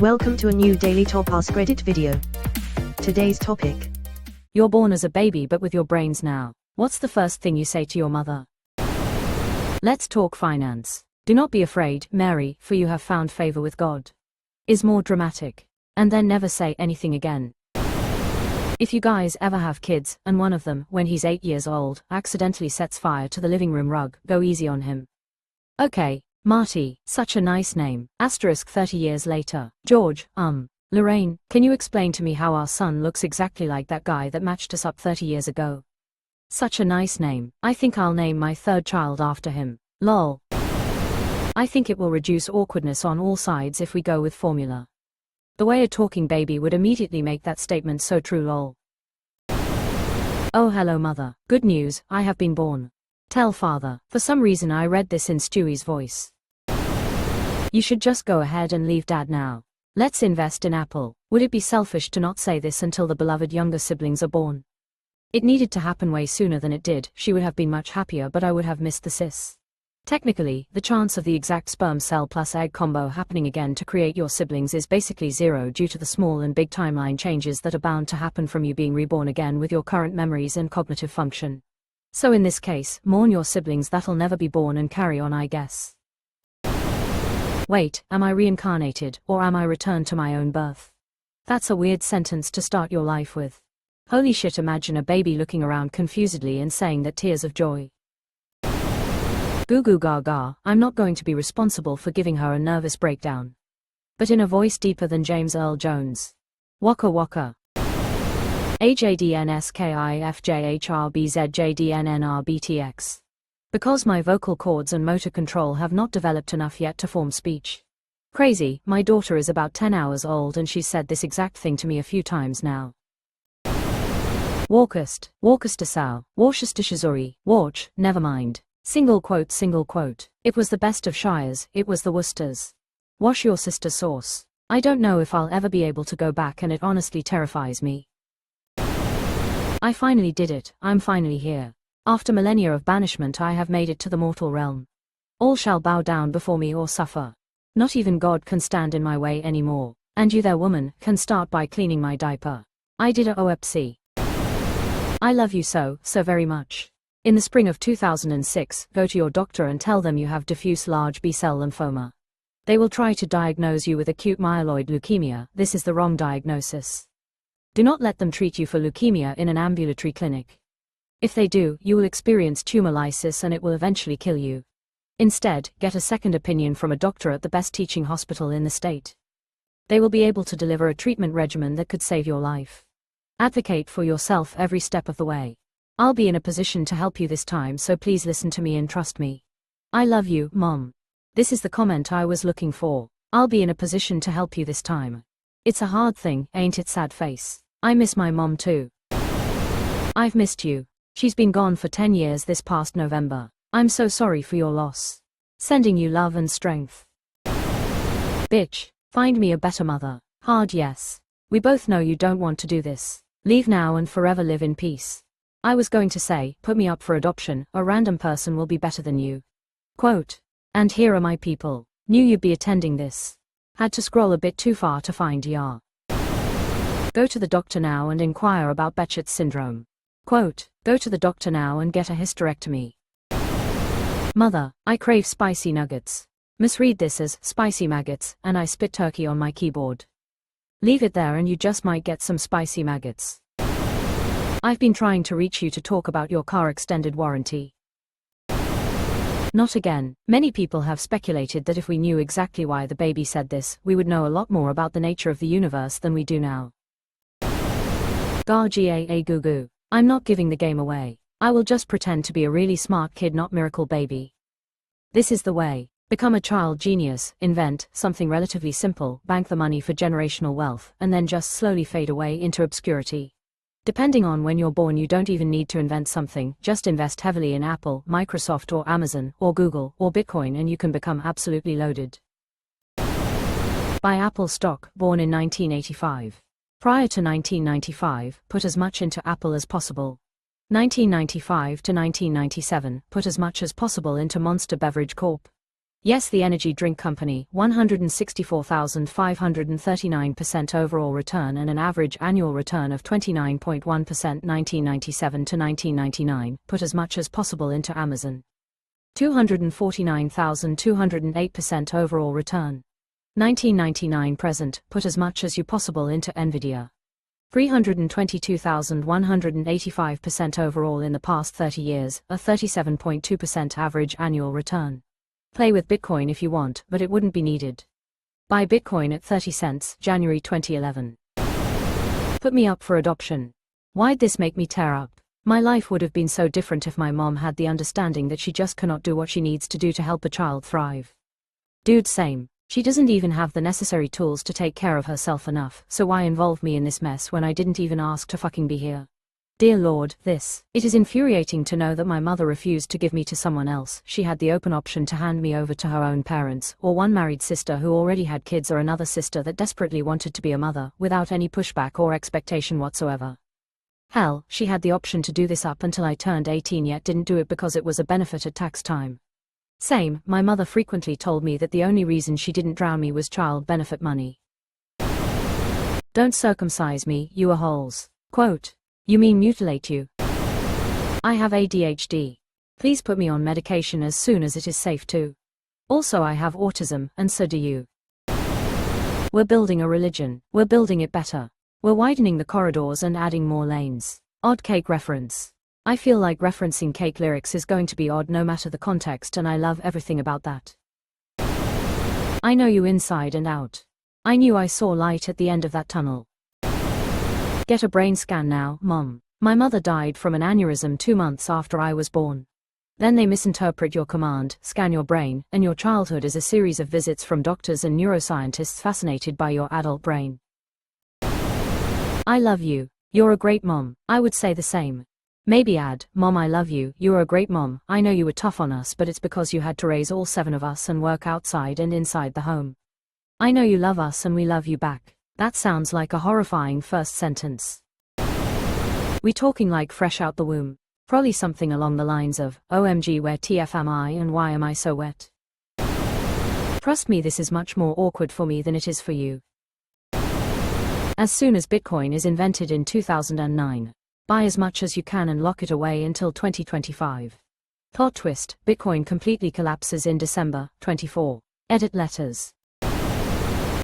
Welcome to a new Daily Top Askreddit video. Today's topic. You're born as a baby but with your brains now. What's the first thing you say to your mother? Let's talk finance. Do not be afraid, Mary, for you have found favor with God. Is more dramatic. And then never say anything again. If you guys ever have kids, and one of them, when he's 8 years old, accidentally sets fire to the living room rug, go easy on him. Okay, Marty, such a nice name. Asterisk 30 years later. George, Lorraine, can you explain to me how our son looks exactly like that guy that matched us up 30 years ago? Such a nice name. I think I'll name my third child after him. Lol. I think it will reduce awkwardness on all sides if we go with formula. The way a talking baby would immediately make that statement so true, lol. Oh hello mother. Good news, I have been born. Tell father. For some reason I read this in Stewie's voice. You should just go ahead and leave dad now. Let's invest in Apple. Would it be selfish to not say this until the beloved younger siblings are born? It needed to happen way sooner than it did. She would have been much happier, but I would have missed the sis. Technically, the chance of the exact sperm cell plus egg combo happening again to create your siblings is basically zero due to the small and big timeline changes that are bound to happen from you being reborn again with your current memories and cognitive function. So in this case, mourn your siblings that'll never be born and carry on, I guess. Wait, am I reincarnated, or am I returned to my own birth? That's a weird sentence to start your life with. Holy shit, imagine a baby looking around confusedly and saying that tears of joy. Goo goo gaga, I'm not going to be responsible for giving her a nervous breakdown. But in a voice deeper than James Earl Jones. Waka waka. AJDNSKIFJHRBZJDNNRBTX. Because my vocal cords and motor control have not developed enough yet to form speech. Crazy, my daughter is about 10 hours old and she's said this exact thing to me a few times now. Walkest asau, Worcestershire, Warch, never mind. Single quote. It was the best of shires, it was the Worcesters. Wash your sister's sauce. I don't know if I'll ever be able to go back and it honestly terrifies me. I finally did it, I'm finally here. After millennia of banishment I have made it to the mortal realm. All shall bow down before me or suffer. Not even God can stand in my way anymore. And you there woman, can start by cleaning my diaper. I did a OEPC. I love you so very much. In the spring of 2006, go to your doctor and tell them you have diffuse large B-cell lymphoma. They will try to diagnose you with acute myeloid leukemia. This is the wrong diagnosis. Do not let them treat you for leukemia in an ambulatory clinic. If they do, you will experience tumor lysis and it will eventually kill you. Instead, get a second opinion from a doctor at the best teaching hospital in the state. They will be able to deliver a treatment regimen that could save your life. Advocate for yourself every step of the way. I'll be in a position to help you this time, so please listen to me and trust me. I love you, Mom. This is the comment I was looking for. I'll be in a position to help you this time. It's a hard thing, ain't it, sad face? I miss my mom too. I've missed you. She's been gone for 10 years this past November. I'm so sorry for your loss. Sending you love and strength. Bitch, find me a better mother. Hard yes. We both know you don't want to do this. Leave now and forever live in peace. I was going to say, put me up for adoption, a random person will be better than you. Quote. And here are my people. Knew you'd be attending this. Had to scroll a bit too far to find ya. Go to the doctor now and inquire about Behçet's syndrome. Quote. Go to the doctor now and get a hysterectomy. Mother, I crave spicy nuggets. Misread this as spicy maggots, and I spit turkey on my keyboard. Leave it there and you just might get some spicy maggots. I've been trying to reach you to talk about your car extended warranty. Not again. Many people have speculated that if we knew exactly why the baby said this, we would know a lot more about the nature of the universe than we do now. Gar gaa goo goo. I'm not giving the game away. I will just pretend to be a really smart kid, not miracle baby. This is the way. Become a child genius, invent something relatively simple, bank the money for generational wealth, and then just slowly fade away into obscurity. Depending on when you're born, you don't even need to invent something, just invest heavily in Apple, Microsoft or Amazon, or Google, or Bitcoin and you can become absolutely loaded. Buy Apple stock, born in 1985. Prior to 1995, put as much into Apple as possible. 1995 to 1997, put as much as possible into Monster Beverage Corp. Yes, the energy drink company, 164,539% overall return and an average annual return of 29.1% 1997 to 1999, put as much as possible into Amazon. 249,208% overall return. 1999 present, put as much as you possible into Nvidia. 322,185% overall in the past 30 years, a 37.2% average annual return. Play with Bitcoin if you want, but it wouldn't be needed. Buy Bitcoin at 30 cents, January 2011. Put me up for adoption. Why'd this make me tear up? My life would have been so different if my mom had the understanding that she just cannot do what she needs to do to help a child thrive. Dude, same. She doesn't even have the necessary tools to take care of herself enough, so why involve me in this mess when I didn't even ask to fucking be here? Dear Lord, it is infuriating to know that my mother refused to give me to someone else. She had the open option to hand me over to her own parents, or one married sister who already had kids, or another sister that desperately wanted to be a mother, without any pushback or expectation whatsoever. Hell, she had the option to do this up until I turned 18, yet didn't do it because it was a benefit at tax time. Same, my mother frequently told me that the only reason she didn't drown me was child benefit money. Don't circumcise me, you a-holes. Quote. You mean mutilate you? I have ADHD. Please put me on medication as soon as it is safe to. Also, I have autism, and so do you. We're building a religion. We're building it better. We're widening the corridors and adding more lanes. Odd cake reference. I feel like referencing cake lyrics is going to be odd no matter the context, and I love everything about that. I know you inside and out. I knew I saw light at the end of that tunnel. Get a brain scan now, Mom. My mother died from an aneurysm 2 months after I was born. Then they misinterpret your command, scan your brain, and your childhood is a series of visits from doctors and neuroscientists fascinated by your adult brain. I love you. You're a great mom. I would say the same. Maybe add, Mom, I love you. You're a great mom. I know you were tough on us, but it's because you had to raise all 7 of us and work outside and inside the home. I know you love us and we love you back. That sounds like a horrifying first sentence. We talking like fresh out the womb? Probably something along the lines of, OMG, where TF am I and why am I so wet? Trust me, this is much more awkward for me than it is for you. As soon as Bitcoin is invented in 2009, buy as much as you can and lock it away until 2025. Plot twist, Bitcoin completely collapses in December, 24. Edit letters.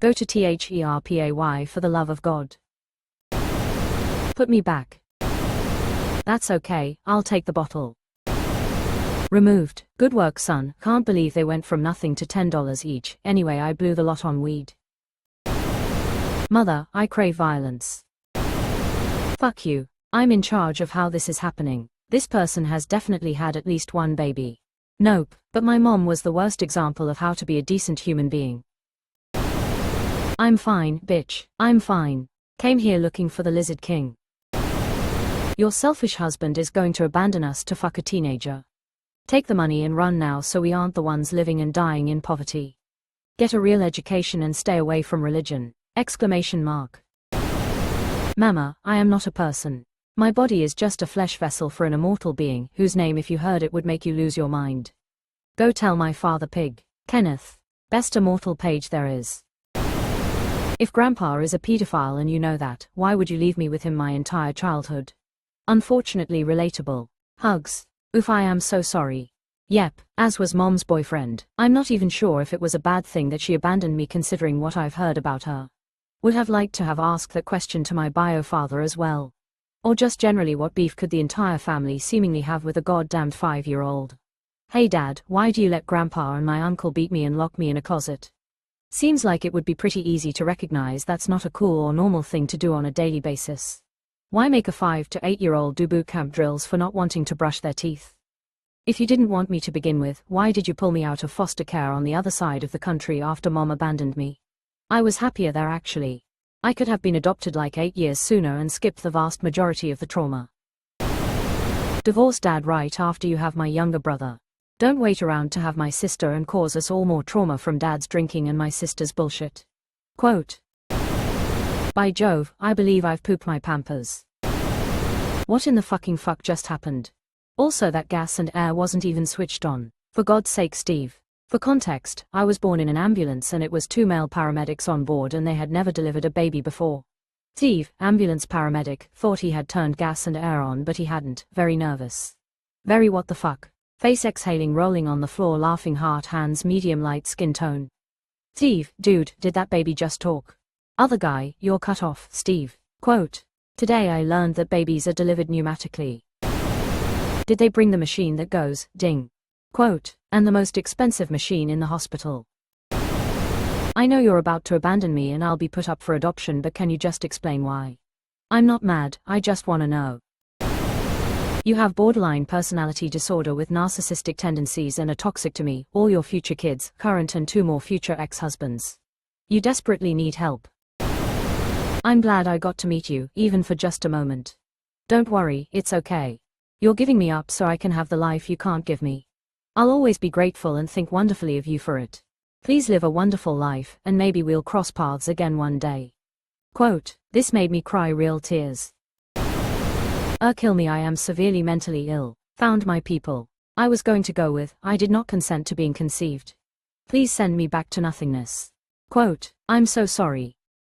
Go to THERPAY for the love of God. Put me back. That's okay, I'll take the bottle. Removed. Good work, son. Can't believe they went from nothing to $10 each. Anyway, I blew the lot on weed. Mother, I crave violence. Fuck you. I'm in charge of how this is happening. This person has definitely had at least one baby. Nope, but my mom was the worst example of how to be a decent human being. I'm fine, bitch. I'm fine. Came here looking for the Lizard King. Your selfish husband is going to abandon us to fuck a teenager. Take the money and run now so we aren't the ones living and dying in poverty. Get a real education and stay away from religion. Exclamation mark. Mama, I am not a person. My body is just a flesh vessel for an immortal being, whose name if you heard it would make you lose your mind. Go tell my father pig. Kenneth. Best immortal page there is. If Grandpa is a pedophile and you know that, why would you leave me with him my entire childhood? Unfortunately relatable. Hugs. Oof, I am so sorry. Yep, as was Mom's boyfriend. I'm not even sure if it was a bad thing that she abandoned me considering what I've heard about her. Would have liked to have asked that question to my bio father as well. Or just generally, what beef could the entire family seemingly have with a goddamned 5-year-old? Hey Dad, why do you let Grandpa and my uncle beat me and lock me in a closet? Seems like it would be pretty easy to recognize that's not a cool or normal thing to do on a daily basis. Why make a 5 to 8-year-old do boot camp drills for not wanting to brush their teeth? If you didn't want me to begin with, why did you pull me out of foster care on the other side of the country after Mom abandoned me? I was happier there actually. I could have been adopted like 8 years sooner and skipped the vast majority of the trauma. Divorce Dad right after you have my younger brother. Don't wait around to have my sister and cause us all more trauma from Dad's drinking and my sister's bullshit. Quote. By Jove, I believe I've pooped my Pampers. What in the fucking fuck just happened? Also, that gas and air wasn't even switched on. For God's sake, Steve. For context, I was born in an ambulance and it was 2 male paramedics on board and they had never delivered a baby before. Steve, ambulance paramedic, thought he had turned gas and air on but he hadn't, very nervous. Very what the fuck. Face exhaling, rolling on the floor, laughing, heart, hands, medium light skin tone. Steve, dude, did that baby just talk? Other guy, you're cut off, Steve. Quote, today I learned that babies are delivered pneumatically. Did they bring the machine that goes, ding? Quote, and the most expensive machine in the hospital. I know you're about to abandon me and I'll be put up for adoption, but can you just explain why? I'm not mad, I just wanna know. You have borderline personality disorder with narcissistic tendencies and are toxic to me, all your future kids, current and 2 more future ex-husbands. You desperately need help. I'm glad I got to meet you, even for just a moment. Don't worry, it's okay. You're giving me up so I can have the life you can't give me. I'll always be grateful and think wonderfully of you for it. Please live a wonderful life, and maybe we'll cross paths again one day. Quote, this made me cry real tears. Kill me, I am severely mentally ill. Found my people. I was going to go with, I did not consent to being conceived. Please send me back to nothingness. Quote, I'm so sorry.